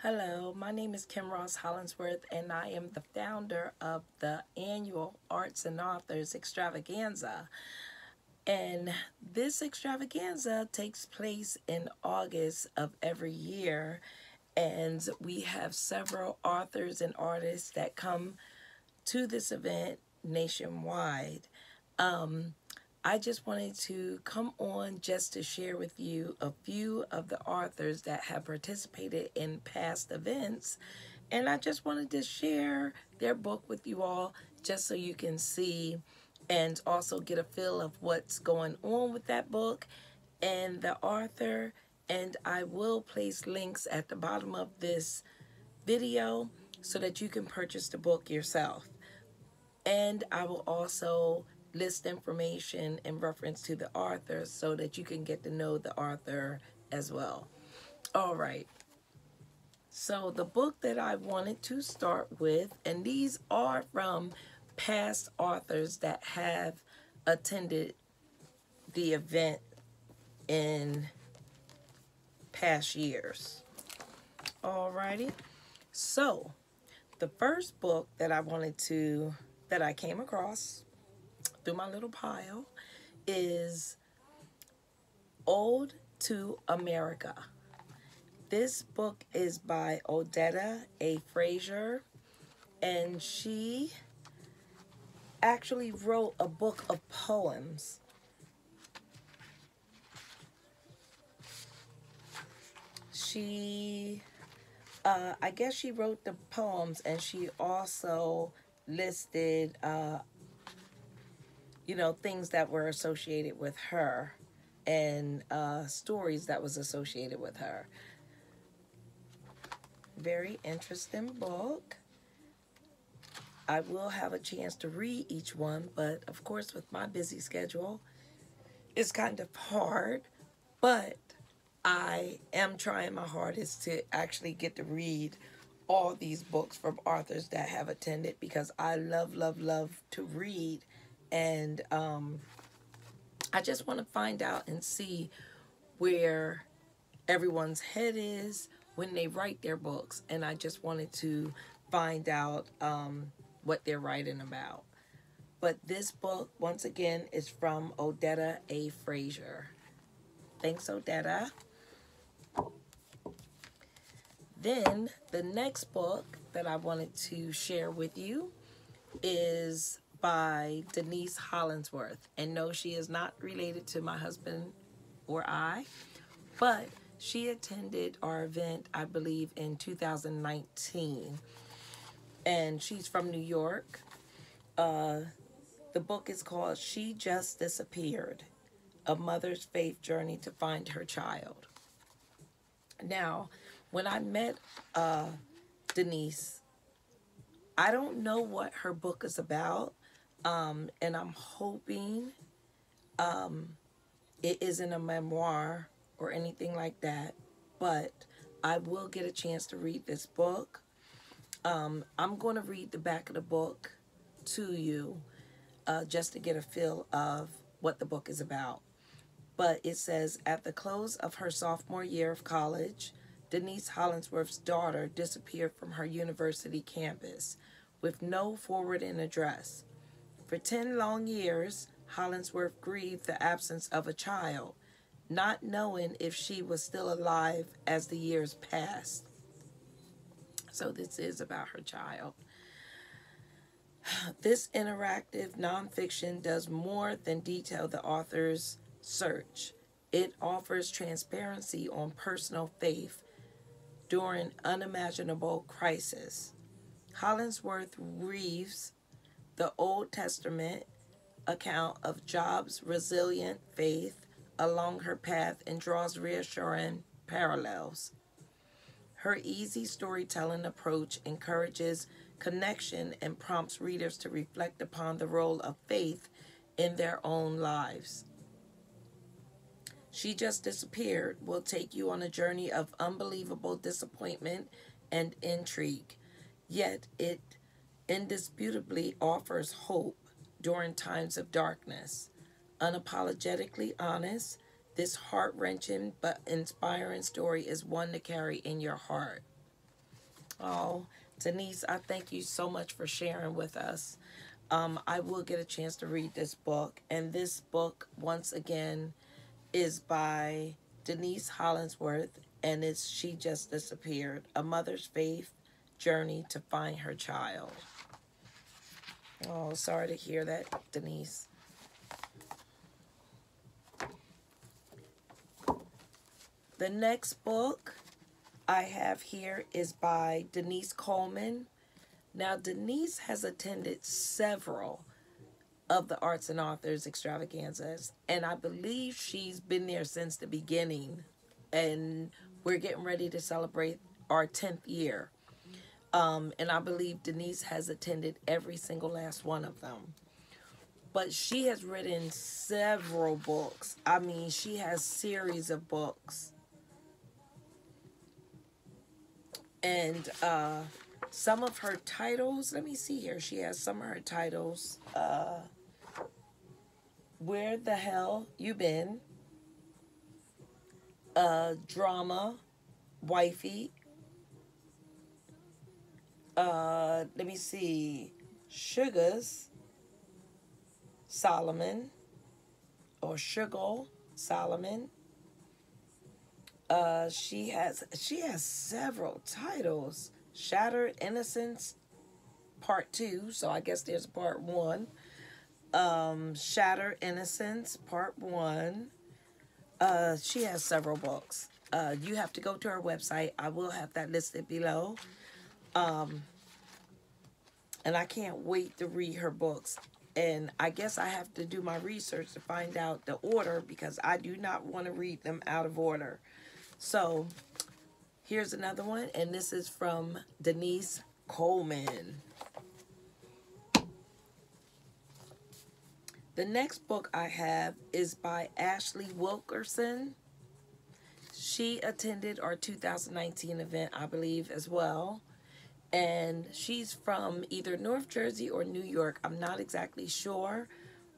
Hello, my name is Kim Ross-Hollingsworth, and I am the founder of the annual Arts and Authors Extravaganza. And this extravaganza takes place in August of every year, and we have several authors and artists that come to this event nationwide. I just wanted to come on just to share with you a few of the authors that have participated in past events. And I just wanted to share their book with you all just so you can see and also get a feel of what's going on with that book and the author. And I will place links at the bottom of this video so that you can purchase the book yourself. And I will also list information in reference to the author so that you can get to know the author as well. All right. So the book that I wanted to start with, and these are from past authors that have attended the event in past years. All righty. So the first book that I came across through my little pile is Ode to America. This book is by Odetta A. Fraser, and she actually wrote a book of poems. I guess she wrote the poems, and she also listed things that were associated with her and stories that was associated with her. Very interesting book. I will have a chance to read each one, but of course with my busy schedule, it's kind of hard, but I am trying my hardest to actually get to read all these books from authors that have attended because I love to read. And I just want to find out and see where everyone's head is when they write their books. And I just wanted to find out what they're writing about. But this book, once again, is from Odetta A. Fraser. Thanks, Odetta. Then the next book that I wanted to share with you is by Denise Hollingsworth. And no, she is not related to my husband or I, but she attended our event, I believe, in 2019. And she's from New York. The book is called She Just Disappeared, A Mother's Faith Journey to Find Her Child. Now, when I met Denise, I don't know what her book is about. And I'm hoping it isn't a memoir or anything like that, but I will get a chance to read this book. I'm going to read the back of the book to you just to get a feel of what the book is about. But it says, at the close of her sophomore year of college, Denise Hollingsworth's daughter disappeared from her university campus with no forwarding address. For 10 long years, Hollingsworth grieved the absence of a child, not knowing if she was still alive as the years passed. So this is about her child. This interactive nonfiction does more than detail the author's search. It offers transparency on personal faith during unimaginable crisis. Hollingsworth weaves the Old Testament account of Job's resilient faith along her path and draws reassuring parallels. Her easy storytelling approach encourages connection and prompts readers to reflect upon the role of faith in their own lives. She Just Disappeared will take you on a journey of unbelievable disappointment and intrigue, yet it indisputably offers hope during times of darkness. Unapologetically honest, this heart-wrenching but inspiring story is one to carry in your heart. Oh, Denise, I thank you so much for sharing with us. I will get a chance to read this book. And this book, once again, is by Denise Hollingsworth, and it's She Just Disappeared, A Mother's Faith Journey to Find Her Child. Oh, sorry to hear that, Denise. The next book I have here is by Denise Coleman. Now, Denise has attended several of the Arts and Authors Extravaganzas, and I believe she's been there since the beginning, and we're getting ready to celebrate our 10th year. And I believe Denise has attended every single last one of them. But she has written several books. I mean, she has series of books. And some of her titles, let me see here. She has some of her titles. Where the Hell You Been? Drama, Wifey. Let me see. Sugars, Solomon, or Sugar Solomon. She has several titles. Shattered Innocence, Part 2. So I guess there's Part 1. Shattered Innocence, Part 1. She has several books. You have to go to her website. I will have that listed below. And I can't wait to read her books. And I guess I have to do my research to find out the order, because I do not want to read them out of order. So here's another one, and this is from Denise Coleman. The next book I have is by Ashleigh Wilkerson. She attended our 2019 event, I believe, as well. And she's from either North Jersey or New York. I'm not exactly sure.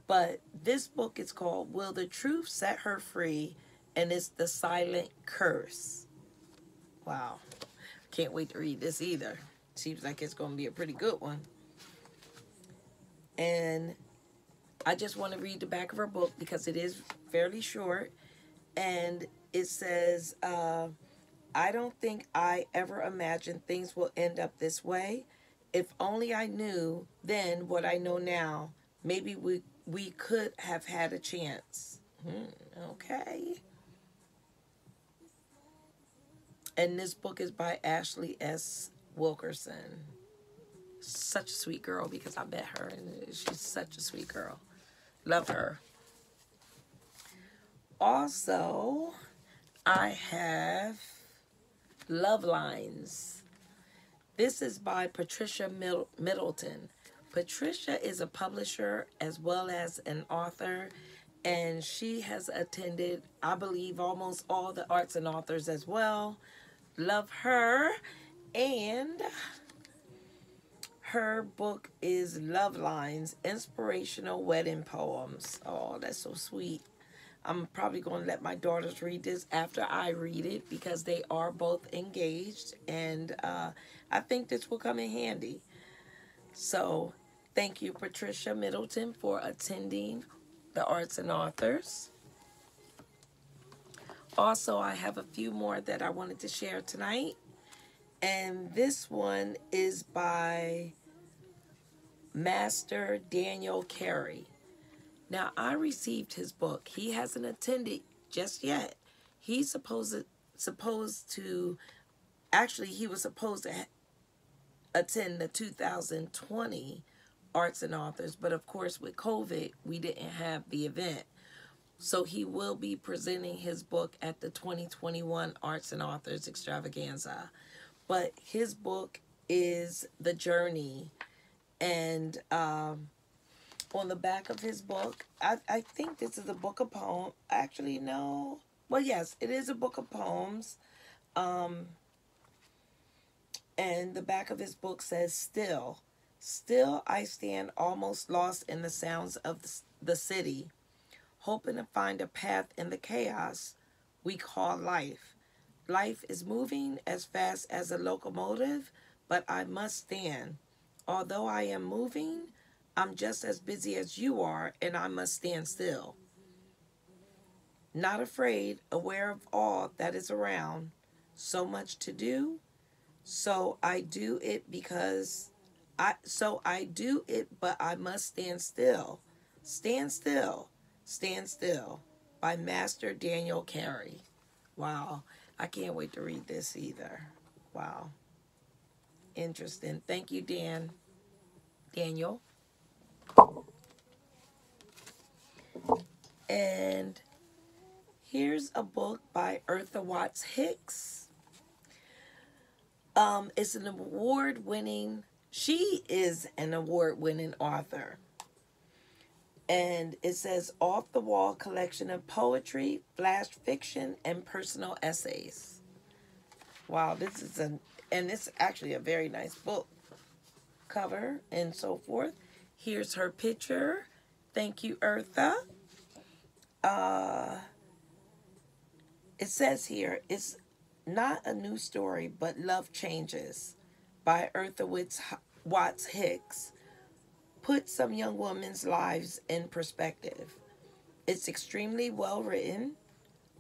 But this book is called Will the Truth Set Her Free? And it's The Silent Curse. Wow. Can't wait to read this either. Seems like it's going to be a pretty good one. And I just want to read the back of her book because it is fairly short. And it says, I don't think I ever imagined things will end up this way. If only I knew then what I know now, maybe we could have had a chance. Okay. And this book is by Ashleigh S. Wilkerson. Such a sweet girl, because I met her and she's such a sweet girl. Love her. Also, I have Love Lines. This is by Patricia Middleton. Patricia is a publisher as well as an author, and she has attended, I believe, almost all the Arts and Authors as well. Love her. And her book is Love Lines, Inspirational Wedding Poems. Oh, that's so sweet. I'm probably going to let my daughters read this after I read it, because they are both engaged, and I think this will come in handy. So thank you, Patricia Middleton, for attending the Arts and Authors. Also, I have a few more that I wanted to share tonight. And this one is by Master Daniel Carey. Now, I received his book. He hasn't attended just yet. He's supposed to, actually, he was supposed to attend the 2020 Arts and Authors, but of course, with COVID, we didn't have the event. So he will be presenting his book at the 2021 Arts and Authors Extravaganza. But his book is The Journey, and on the back of his book, I think this is a book of poems. Actually, no. Well, yes, it is a book of poems. And the back of his book says, Still I stand almost lost in the sounds of the city, hoping to find a path in the chaos we call life. Life is moving as fast as a locomotive, but I must stand. Although I am moving, I'm just as busy as you are, and I must stand still. Not afraid, aware of all that is around. So much to do, so I do it but I must stand still. Stand still, stand still. By Master Daniel Carey. Wow. I can't wait to read this either. Wow. Interesting. Thank you, Daniel. And here's a book by Eartha Watts-Hicks. It's an award-winning, she is an award-winning author. And it says, off-the-wall collection of poetry, flash fiction, and personal essays. Wow, and it's actually a very nice book. Cover and so forth. Here's her picture. Thank you, Eartha. It says here, it's not a new story, but Love Changes by Eartha Watts-Hicks. Put some young women's lives in perspective. It's extremely well written.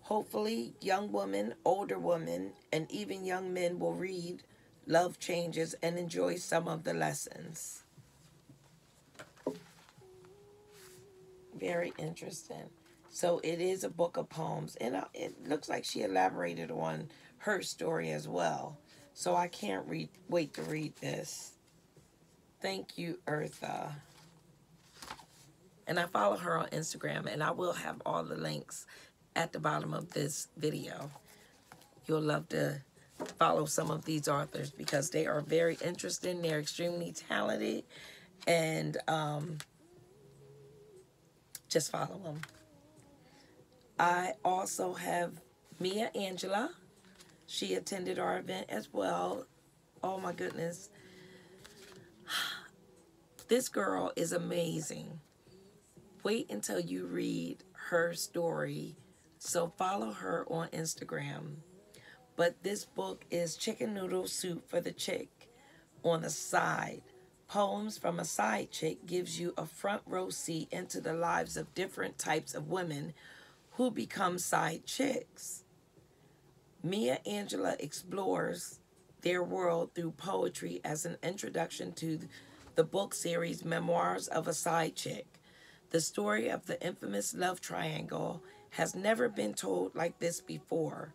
Hopefully, young women, older women, and even young men will read Love Changes and enjoy some of the lessons. Very interesting. So it is a book of poems, and it looks like she elaborated on her story as well. So I can't wait to read this. Thank you, Eartha. And I follow her on Instagram, and I will have all the links at the bottom of this video. You'll love to follow some of these authors because they are very interesting. They're extremely talented, and just follow them. I also have Mia Angelou. She attended our event as well. Oh my goodness. This girl is amazing. Wait until you read her story. So follow her on Instagram. But this book is Chicken Noodle Soup for the Chick. On the side, Poems from a Side Chick gives you a front row seat into the lives of different types of women who become side chicks. Mia Angelou explores their world through poetry as an introduction to the book series Memoirs of a Side Chick. The story of the infamous love triangle has never been told like this before.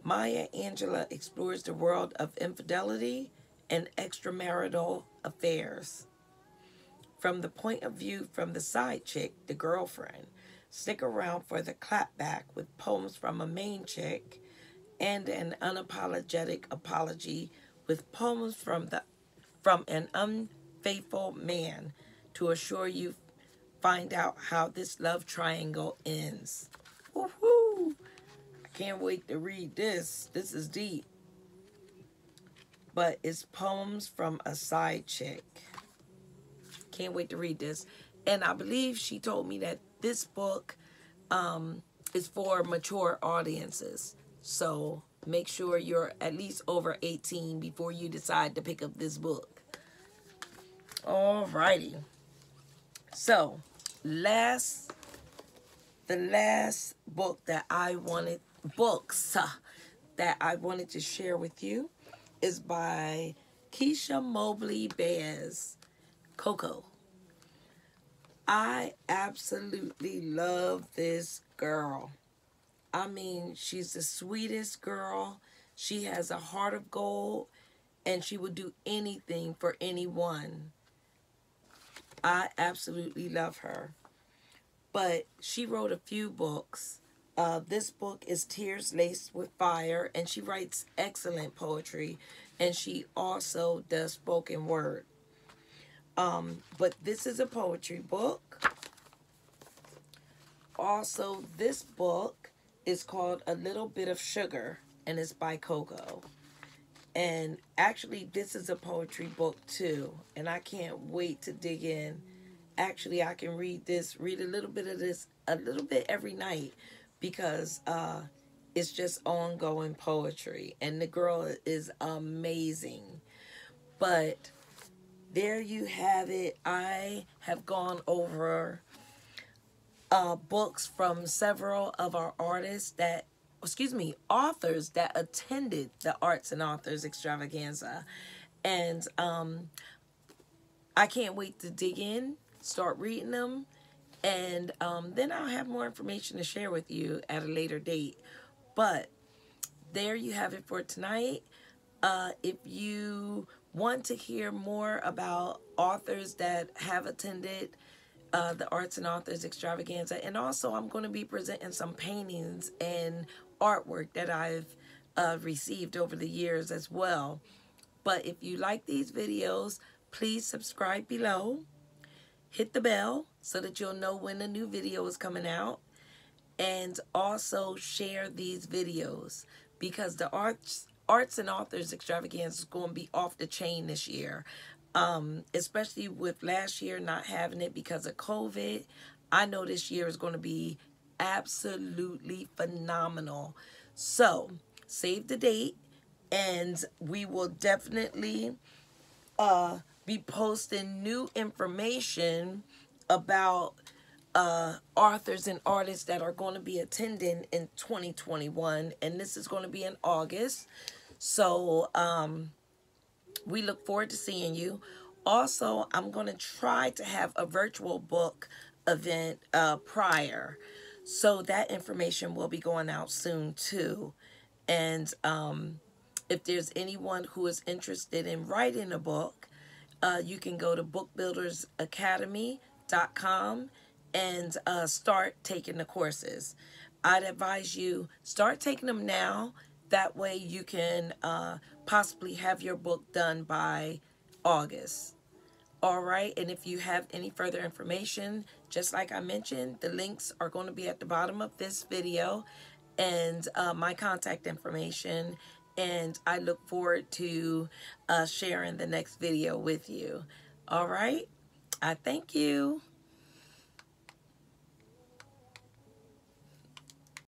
Maya Angelou explores the world of infidelity and extramarital affairs from the point of view from the side chick, the girlfriend. Stick around for the clapback with poems from a main chick and an unapologetic apology with poems from an unfaithful man to assure you find out how this love triangle ends. Woohoo! I can't wait to read this. This is deep. But it's Poems from a Side Chick. Can't wait to read this. And I believe she told me that this book is for mature audiences. So make sure you're at least over 18 before you decide to pick up this book. Alrighty. So, the last book that I wanted to share with you is by Keisha Molby-Baez, Coco. I absolutely love this girl. I mean, she's the sweetest girl. She has a heart of gold, and she would do anything for anyone. I absolutely love her. But she wrote a few books. This book is Tears Laced with Fire, and she writes excellent poetry, and she also does spoken word. But this is a poetry book. Also, this book is called A Little Bit of Sugar, and it's by Coco. And actually, this is a poetry book too, and I can't wait to dig in. Actually, I can read a little bit of this, a little bit every night, because it's just ongoing poetry, and the girl is amazing. But there you have it. I have gone over books from several of our authors that attended the Arts and Authors Extravaganza. And I can't wait to dig in, start reading them, and then I'll have more information to share with you at a later date. But there you have it for tonight. If you want to hear more about authors that have attended the Arts and Authors Extravaganza, and also I'm going to be presenting some paintings and artwork that I've received over the years as well. But if you like these videos, please subscribe below, hit the bell so that you'll know when a new video is coming out, and also share these videos, because the Arts and Authors Extravaganza is going to be off the chain this year. Especially with last year not having it because of COVID. I know this year is going to be absolutely phenomenal. So save the date, and we will definitely be posting new information about authors and artists that are going to be attending in 2021, and this is going to be in August. So we look forward to seeing you. Also, I'm going to try to have a virtual book event prior. So that information will be going out soon too. And if there's anyone who is interested in writing a book, you can go to bookbuildersacademy.com and start taking the courses. I'd advise you start taking them now. That way you can possibly have your book done by August. All right, and if you have any further information, just like I mentioned, the links are going to be at the bottom of this video, and my contact information, and I look forward to sharing the next video with you. All right, I thank you.